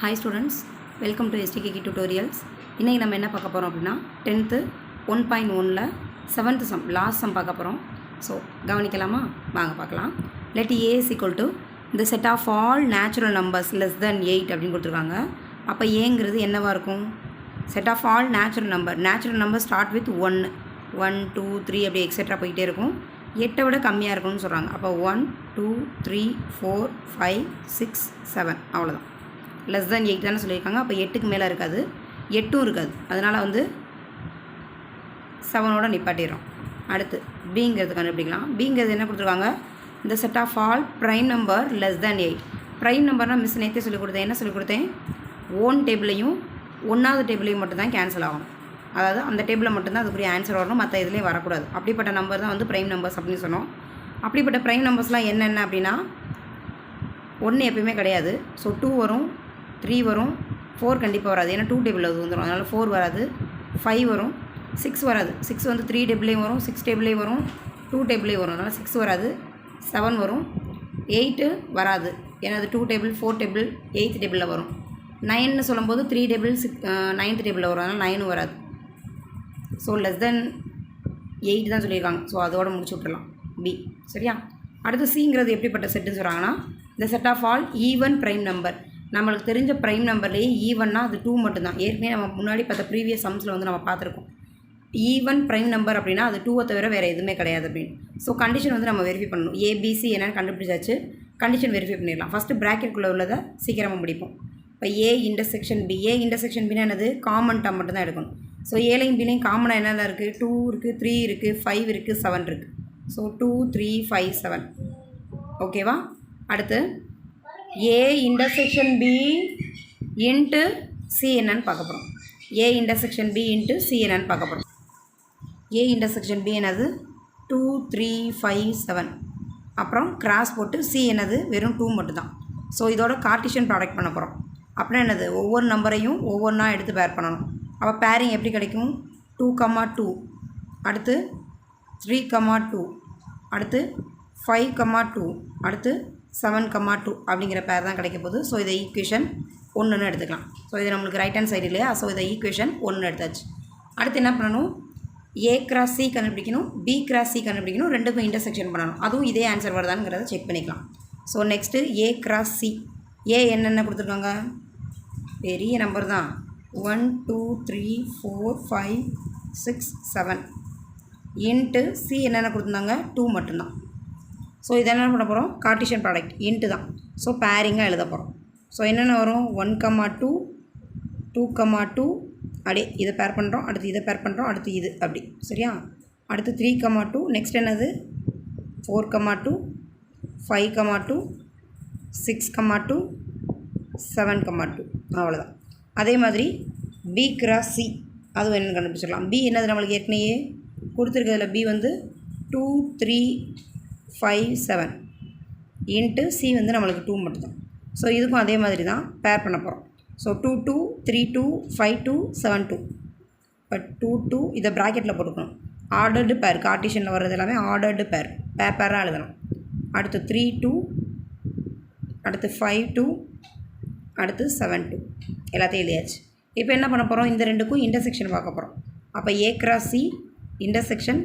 Hi students, welcome to STKK tutorials. இன்னைக்கு நம்ம என்ன பார்க்க போறோம் அப்படினா 10th 1.1ல 7th sum last sum பார்க்க போறோம். So கவனிக்கலாமா? வாங்க பார்க்கலாம். Let A is equal to the set of all natural numbers less than 8 அப்படினு கொடுத்திருக்காங்க. அப்ப Aங்கிறது என்னவா இருக்கும்? Set of all natural number start with 1 2 3 அப்படி etc போயிட்டே இருக்கும். 8 விட கம்மியா இருக்கும்னு சொல்றாங்க. அப்ப 1 2 3 4 5 6 7 அவ்வளவுதான். less than 8 தானே சொல்லியிருக்காங்க. அப்போ 8க்கு மேலே இருக்காது, 8ம் இருக்காது. அதனால் வந்து 7ஓட நிப்பாட்டிடுறோம். அடுத்து பிங்கிறது கண்டுபிடிக்கலாம். பிங்கிறது என்ன கொடுத்துருக்காங்க? இந்த set of all prime number less than 8. Prime நம்பர்னால் மிஸ் நேற்றே சொல்லிக் கொடுத்தேன். என்ன சொல்லிக் கொடுத்தேன்? ஓன் டேபிளையும் ஒன்றாவது டேபிளையும் மட்டும்தான் கேன்சல் ஆகும். அதாவது அந்த டேபிளில் மட்டும்தான் அதுக்குரிய ஆன்சர் வரணும், மற்ற இதுலேயும் வரக்கூடாது. அப்படிப்பட்ட நம்பர் தான் வந்து ப்ரைம் நம்பர்ஸ் அப்படின்னு சொன்னோம். அப்படிப்பட்ட ப்ரைம் நம்பர்ஸ்லாம் என்னென்ன அப்படின்னா 1 எப்பயுமே கிடையாது. ஸோ 2 வரும், 3 வரும், 4 கண்டிப்பாக வராது. ஏன்னா 2 டேபிள் அது வந்துடும், அதனால் 4 வராது. 5 வரும், 6 வராது. 6 வந்து 3 டேபிளையும் வரும், 6 டேபிளையும் வரும், 2 டேபிளையும் வரும், அதனால் 6 வராது. 7 வரும், 8 வராது. ஏன்னா அது 2 டேபிள், 4 டேபிள், 8 டேபிளில் வரும். 9ன்னு சொல்லும்போது 3 டேபிள், 9th டேபிளில் வரும், அதனால் 9 வராது. ஸோ லெஸ் தென் 8 தான் சொல்லியிருக்காங்க. ஸோ அதோட முடிச்சு விட்டுடலாம் பி. சரியா? அடுத்து சிங்கிறது எப்படிப்பட்ட செட்டுன்னு சொல்கிறாங்கன்னா, இந்த set of all even prime number. நம்மளுக்கு தெரிஞ்ச ப்ரைம் நம்பர்லேயே ஈவன்னா அது 2 மட்டும்தான். ஏற்கனவே நம்ம முன்னாடி பார்த்த ப்ரீவியஸ் சம்ஸில் வந்து நம்ம பார்த்துருக்கோம். ஈவன் ப்ரைம் நம்பர் அப்படின்னா அது 2 தவிர வேறு எதுவுமே கிடையாது அப்படின்னு. ஸோ கண்டிஷன் வந்து நம்ம வெரிஃபை பண்ணணும். ஏபிசி என்னென்னு கண்டுபிடிச்சாச்சு, கண்டிஷன் வெரிஃபை பண்ணிடலாம். ஃபஸ்ட்டு ப்ராக்கெட்டுக்குள்ளே உள்ளதை சீக்கிரமாக முடிப்போம். இப்போ A intersection B. A intersection பின்னா என்னது? காமன் டேர்ம் மட்டும் தான் எடுக்கணும். ஸோ ஏலையும் பிலையும் காமனாக என்னென்ன இருக்குது? 2 இருக்குது, 3 இருக்குது, 5 இருக்குது, 7 இருக்குது. ஸோ 2 3 5 7. ஓகேவா? அடுத்து A intersection B into C என்னன்னு பார்க்க போகிறோம். A intersection B into C என்னன்னு பார்க்க போகிறோம். ஏ இன்டர்செக்ஷன் பி என்னது? 2 3 5 7. அப்புறம் கிராஸ் போட்டு சி என்னது? வெறும் 2 மட்டும்தான். ஸோ இதோட கார்ட்டீசியன் ப்ராடக்ட் பண்ண போகிறோம். அப்படின்னா என்னது? ஒவ்வொரு நம்பரையும் ஒவ்வொன்றா எடுத்து பேர் பண்ணணும். அப்போ பேரிங் எப்படி கிடைக்கும்? 2, 2, அடுத்து 3, 2, அடுத்து 5, 2, அடுத்து 7, 2 அப்படிங்கிற பேர் தான் கிடைக்க போகுது. ஸோ இதை ஈக்குவேஷன் 1ன்னு எடுத்துக்கலாம். ஸோ இது நம்மளுக்கு ரைட் ஹேண்ட் சைடு இல்லையா? ஸோ இதை ஈக்குவேஷன் 1 எடுத்தாச்சு. அடுத்து என்ன பண்ணணும்? ஏ கிராஸ் சி கண்டுபிடிக்கணும், பி கிராஸ் சி கண்டுபிடிக்கணும், ரெண்டுக்கும் இன்டர்செக்ஷன் பண்ணணும். அதுவும் இதே ஆன்சர் வருதானுங்கிறத செக் பண்ணிக்கலாம். So next A cross C. A என்னென்ன கொடுத்துருக்காங்க? பெரிய நம்பர் தான். 1 2 3 4 5 6 7 இன்ட்டு சி என்னென்ன கொடுத்துருந்தாங்க? 2 மட்டும்தான். ஸோ இதை என்ன பண்ண போகிறோம்? கார்ட்டீசியன் ப்ராடக்ட் இன்ட்டு தான். ஸோ பேரிங்காக எழுத போகிறோம். ஸோ என்னென்ன வரும்? 1, 2 2, 2 அப்படியே இதை பேர் பண்ணுறோம், அடுத்து இதை பேர் பண்ணுறோம், அடுத்து இது அப்படி. சரியா? அடுத்து 3, 2. நெக்ஸ்ட் என்னது? 4, 2 5, 2 6, 2 7, 2 அவ்வளோதான். அதே மாதிரி பி கிராஸ் சி அதுவும் என்னென்னு கண்டுபிடிச்சிடலாம். பி என்னது? நம்மளுக்கு ஏற்கனவே கொடுத்துருக்கிறதுல பி வந்து 2 3 5 7 இன்ட்டு சி வந்து நம்மளுக்கு 2 மட்டும்தான். ஸோ இதுக்கும் அதே மாதிரி தான் பேர் பண்ண போகிறோம். ஸோ 2 2 3 2 5 2 7 2. இப்போ 2 2 இதை ப்ராக்கெட்டில் போட்டுக்கணும். ஆர்டர்டு பேர், கார்ட்டீசியனில் வர்றது எல்லாமே ஆர்டர்டு பேராக எழுதணும். அடுத்து 3 2, அடுத்து 5 2, அடுத்து 7 2 எல்லாத்தையும் எழுதியாச்சு. இப்போ என்ன பண்ண போகிறோம்? இந்த ரெண்டுக்கும் இன்டர்செக்ஷன் பார்க்க போகிறோம். அப்போ A cross C intersection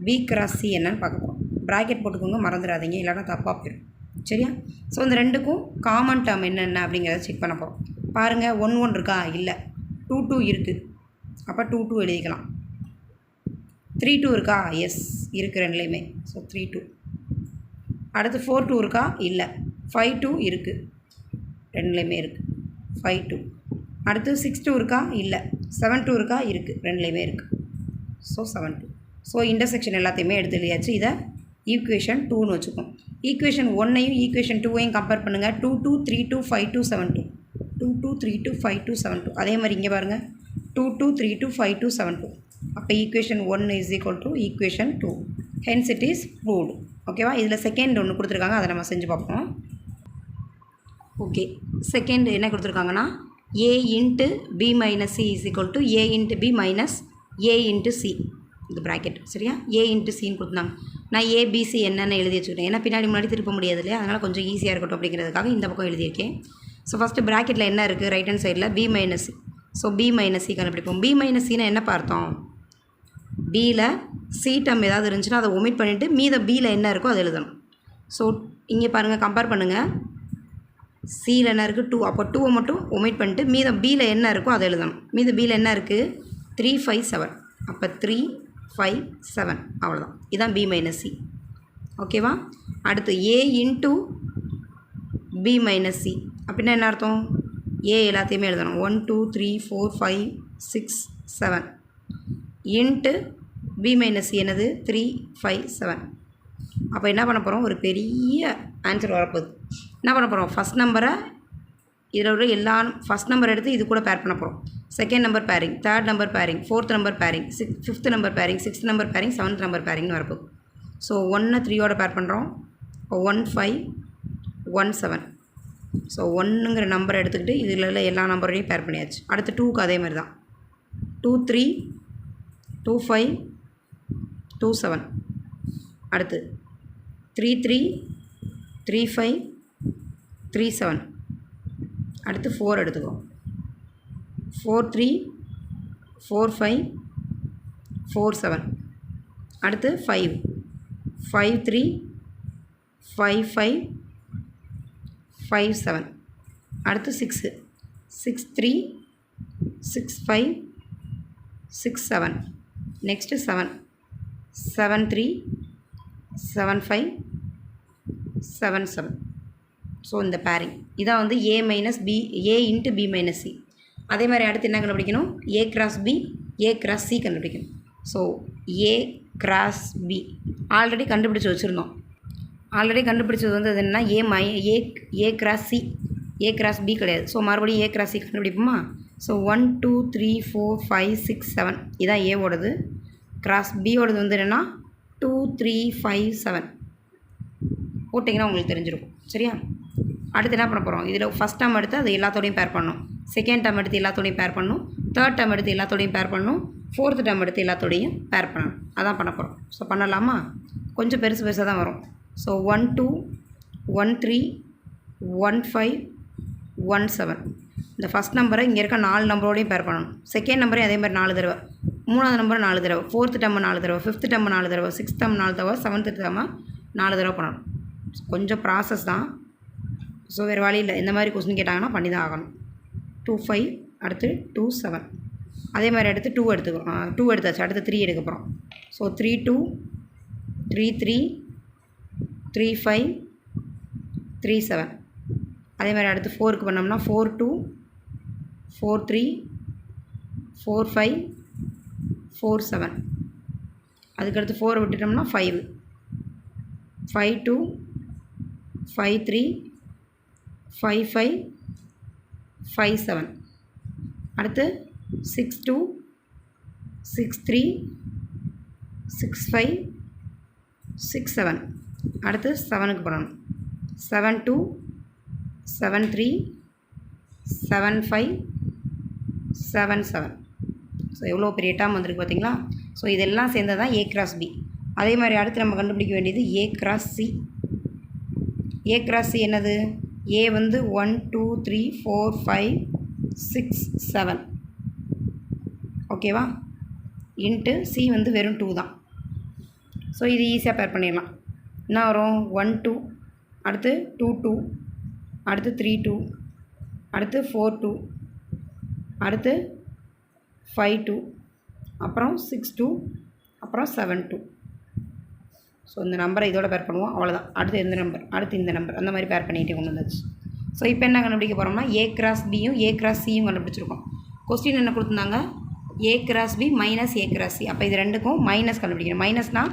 B cross C என்னன்னு பார்க்க போகிறோம். ப்ராக்கெட் போட்டுக்கோங்க, மறந்துடாதீங்க, இல்லைனா தப்பாக போயிடும். சரியா? ஸோ இந்த ரெண்டுக்கும் காமன் டேர்ம் என்னென்ன அப்படிங்கிறத செக் பண்ண போகிறோம். பாருங்கள், 1 1 இருக்கா? இல்லை. 2 2 இருக்குது, அப்போ 2 2 எழுதிக்கலாம். 3 2 இருக்கா? எஸ் இருக்குது ரெண்டுலேயுமே. ஸோ 3 2. அடுத்து 4 2 இருக்கா? இல்லை. 5 2 இருக்குது, ரெண்டுலேயுமே இருக்குது. 5 2. அடுத்து 6 2 இருக்கா? இல்லை. 7 2 இருக்கா? இருக்குது, ரெண்டுலேயுமே இருக்குது. ஸோ 7 2. ஸோ இன்டர்செக்ஷன் எல்லாத்தையுமே எடுத்து எழுதியாச்சு. இதை ஈக்குவேஷன் 2ன்னு வச்சுக்கோம். ஈக்குவேஷன் 1ஐயும் ஈக்குவேஷன் 2ஐயும் கம்பேர் பண்ணுங்கள். 2 2 3 2 5 2 7 2. 2 2 3 2 5 2 7 2. அதே மாதிரி இங்கே பாருங்கள், 2 2 3 2 5 2 7 2. அப்போ equation 1 is equal to equation 2. Hence it is proved. ஓகேவா? இதில் செகண்ட் ஒன்று கொடுத்துருக்காங்க, அதை நம்ம செஞ்சு பார்ப்போம். ஓகே, செகண்ட் என்ன கொடுத்துருக்காங்கன்னா, A into B minus C is equal to A into B minus A into C. இது ப்ராக்கெட். சரியா? ஏ இன்ட்டு சின்னு கொடுத்தாங்க. நான் ஏபிசி என்னென்னு எழுதி வச்சுக்கிட்டேன். ஏன்னா பின்னாடி முன்னாடி திருப்ப முடியாது இல்லையா? அதனால் கொஞ்சம் ஈஸியாக இருக்கட்டும் அப்படிங்கிறதுக்காக இந்த பக்கம் எழுதியிருக்கேன். ஸோ ஃபஸ்ட்டு ப்ராக்கெட்டில் என்ன இருக்குது ரைட் ஹேண்ட் சைடில் B minus C. So B minus C கண்டுபிடிப்போம். பி மைனஸ் சின்னா என்ன பார்த்தோம்? பியில் சி டேர்ம் ஏதாவது இருந்துச்சுன்னா அதை ஒமிட் பண்ணிவிட்டு மீத பியில் என்ன இருக்கோ அதை எழுதணும். ஸோ இங்கே பாருங்கள், கம்பேர் பண்ணுங்கள். சியில் என்ன இருக்குது 2, அப்போ 2 மட்டும் ஒமிட் பண்ணிட்டு மீத பியில் என்ன இருக்கோ அதை எழுதணும். மீத பியில் என்ன இருக்குது 3, 5, 7. அப்போ 3, 5, 7 அவ்வளோதான். இதுதான் பி மைனஸ் சி. ஓகேவா? அடுத்து ஏ இன்ட்டு பி மைனஸ் சி அப்படின்னா என்ன அர்த்தம்? ஏ எல்லாத்தையுமே எழுதணும். 1, 2, 3, 4, 5, 6, 7 இன்ட்டு பி மைனஸ் சி என்னது 3, 5, 7. அப்போ என்ன பண்ண போகிறோம்? ஒரு பெரிய ஆன்சர் வரப்போகுது. என்ன பண்ண போகிறோம்? ஃபஸ்ட் நம்பரை இதில் உள்ள எல்லா ஃபஸ்ட் நம்பர் எடுத்து இது கூட பேர் பண்ண போகிறோம். Second number pairing, third number pairing, fourth number pairing, fifth number pairing, sixth number pairing, seventh number பேரிங்னு வரப்போகுது. ஸோ 1 3யோட பேர் பண்ணுறோம். 1 5 1 7. ஸோ 1ங்கிற நம்பரை எடுத்துக்கிட்டு இதில் உள்ள எல்லா நம்பரையும் பேர் பண்ணியாச்சு. அடுத்து 2க்கு அதே மாதிரி தான். 2 3 2 5 2 7. அடுத்து 3 3 3 5 3 7. அடுத்து 4 எடுத்துக்கிறோம். 4 3 4 5 4 7. அடுத்து 5 5 3 5 5 5 7. அடுத்து 6 6 3 6 5 6 7. நெக்ஸ்ட்டு 7 7 3 7 5 7 7. ஸோ இந்த பேரிங் இதான் வந்து A minus B, A into B minus C. அதே மாதிரி அடுத்து என்ன கண்டுபிடிக்கணும்? A cross B, A cross C கண்டுபிடிக்கணும். So A cross B already கண்டுபிடிச்சி வச்சுருந்தோம். ஆல்ரெடி கண்டுபிடிச்சது வந்து அது என்னன்னா A cross C, A cross B கிடையாது. ஸோ மறுபடியும் ஏ கிராஸ் சி கண்டுபிடிப்போமா? ஸோ 1 2 3 4 5 6 7 இதான் ஏவோடது. கிராஸ் பியோடது வந்து என்னென்னா 2 3 5 7 போட்டிங்கன்னா உங்களுக்கு தெரிஞ்சிருக்கும். சரியா? அடுத்து என்ன பண்ண போகிறோம்? இதில் ஃபஸ்ட் டேர்ம் எடுத்து அது எல்லாத்தோடையும் பேர் பண்ணணும். செகண்ட் டேர்ம் எடுத்து எல்லாத்தோடையும் பேர் பண்ணணும். தேர்ட் டேர்ம் எடுத்து எல்லாத்தோடையும் பேர் பண்ணணும். ஃபோர்த் டேர்ம் எடுத்து எல்லாத்தோடையும் பேர் பண்ணணும். அதான் பண்ண போகிறோம். ஸோ பண்ணலாமா? கொஞ்சம் பெருசு பெருசாக தான் வரும். ஸோ 1 2 1 3 1 5 1 7. இந்த ஃபஸ்ட் நம்பரை இங்கே இருக்க 4 நம்பரோடையும் பேர் பண்ணணும். செகண்ட் நம்பரையும் அதே மாதிரி 4 தடவை, மூணாவது நம்பர் 4 தடவை, ஃபோர்த்து டேர்ம் 4 தடவை, ஃபிஃப்த் டேர்ம் 4 தடவை, சிக்ஸ்த் டேர்ம் 4 தடவை, செவன்த்து டேர்ம் 4 தடவை பண்ணணும். கொஞ்சம் ப்ராசஸ் தான். ஸோ வேறு வழி இல்லை. இந்த மாதிரி கொஸ்டின் கேட்டாங்கன்னா பண்ணி தான் ஆகணும். 2 5 அடுத்து 2 7. அதே மாதிரி அடுத்து 2 எடுத்துக்கிறோம். 2 எடுத்தாச்சு. அடுத்து 3 எடுக்க போகிறோம். ஸோ 3 2 3 3 3 5 3 7. அதே மாதிரி அடுத்து 4க்கு பண்ணோம்னா 4 2 4 3 4 5 4 7. அதுக்கடுத்து 4 விட்டுட்டோம்னா 5 5 2 5 3 5 5 5 7. அடுத்து 6 2 6 3 6 5 6 7. அடுத்து 7க்கு பண்ணணும். 7 2 7 3 7 5 7 7. ஸோ எவ்வளோ பெரிய டேர்ம் வந்திருக்கு பார்த்தீங்களா? ஸோ இதெல்லாம் சேர்ந்தது தான் ஏ கிராஸ் பி. அதே மாதிரி அடுத்து நம்ம கண்டுபிடிக்க வேண்டியது ஏ cross C. A cross C என்னது? ஏ வந்து 1 2 3 4 5 6 7. ஓகேவா? இன்ட்டு சி வந்து வெறும் 2 தான். ஸோ இது ஈஸியாக பேர் பண்ணிடலாம். என்ன வரும்? 1 2 அடுத்து 2 2 அடுத்து 3 2 அடுத்து 4 2 அடுத்து 5 2 அப்புறம் 6 2 அப்புறம் 7 2. ஸோ இந்த நம்பரை இதோட பேர் பண்ணுவோம். அவ்வளோதான். அடுத்து எந்த நம்பர், அடுத்து இந்த நம்பர், அந்த மாதிரி பேர் பண்ணிகிட்டே கொண்டு வந்தாச்சு. ஸோ இப்போ என்ன கண்டுபிடிக்க போகிறோம்னா ஏ கிராஸ் பியும் ஏ கிராஸ் சியும் கண்டுபிடிச்சிருக்கோம். கொஸ்டின் என்ன கொடுத்துருந்தாங்க? A cross B minus A cross C. அப்போ இது ரெண்டுக்கும் மைனஸ் கண்டுபிடிக்கணும். மைனஸ்னால்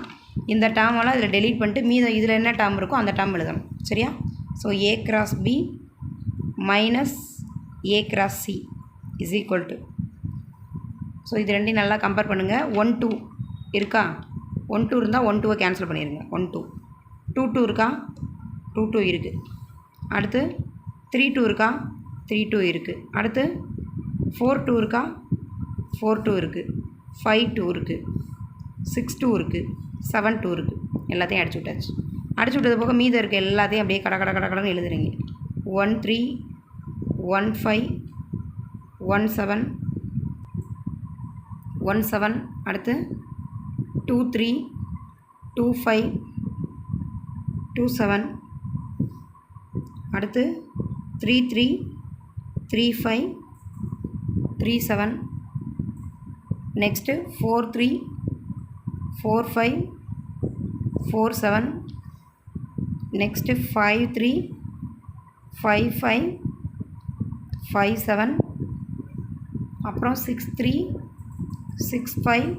இந்த டேர்மெல்லாம் இதில் டெலீட் பண்ணிட்டு மீதம் இதில் என்ன டேர்ம் இருக்கோ அந்த டேர்ம் எழுதணும். சரியா? So A cross B minus A cross C is equal to. So இது ரெண்டையும் நல்லா கம்பேர் பண்ணுங்கள். 1 2 இருக்கா? 1 2 இருந்தால் 1 2 கேன்சல் பண்ணிடுங்க. 1 2 2 2 இருக்கா? 2 2 இருக்குது. அடுத்து 3 2 இருக்கா? 3 2 இருக்குது. அடுத்து 4 2 இருக்கா? 4 2 இருக்குது. 5 2 இருக்குது. 6 2 இருக்குது. 7 2 இருக்குது. எல்லாத்தையும் அடிச்சு விட்டாச்சு. அடிச்சு விட்டது போக மீதம் இருக்குது எல்லாத்தையும் அப்படியே கடை கடை கடை கடைன்னு எழுதுறீங்க. 1 3 1 5 1 7 1 7 அடுத்து 2 3 2 5 2 7 அடுத்து 3 3 3 5 3 7 next 4 3 4 5 4 7 next 5 3 5 5 5 7 அப்புறம் 6 3 6 5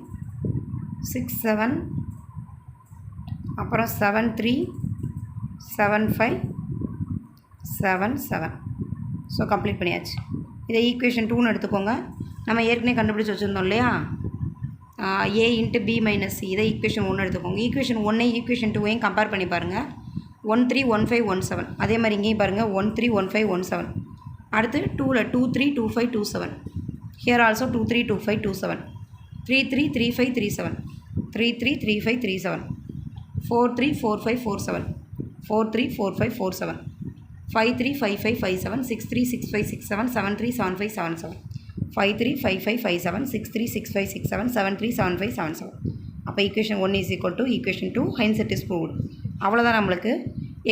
6 7 அப்புறம் 7 3 7 5 7 7. ஸோ கம்ப்ளீட் பண்ணியாச்சு. இதை ஈக்குவேஷன் 2ன்னு எடுத்துக்கோங்க. நம்ம ஏற்கனவே கண்டுபிடிச்சி வச்சுருந்தோம் இல்லையா, a into b minus C. இதை ஈக்குவேஷன் 1 எடுத்துக்கோங்க. ஈக்குவேஷன் 1 ஈக்குவேஷன் 2 கம்பேர் பண்ணி பாருங்கள். 1 3 1 5 1 7. அதே மாதிரி இங்கேயும் பாருங்கள் 1 3 1 5 1 7. அடுத்து 2ல் 2 3 2 5 2 7. Here also 2 3 2 5 2 7. 3 3 3 5 3 7. 3 3 3 5 3 7. 4 3 4 5 4 7. 4 3 4 5 4 7. 5 3 5 5 5 7. 6 3 6 5 6 7. 7 3 7 5 7 7. 5 3 5 5 5 7. 6 3 6 5 6 7. 7 3 7 5 7 7. அப்போ equation 1 is equal to equation 2 hence it is proved. அவ்வளோதான் நம்மளுக்கு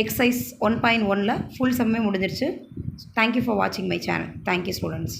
எக்ஸசைஸ் 1.1ல் ஃபுல் சம்மே முடிஞ்சிருச்சு. தேங்க்யூ ஃபார் வாட்சிங் மை சேனல். Thank you students.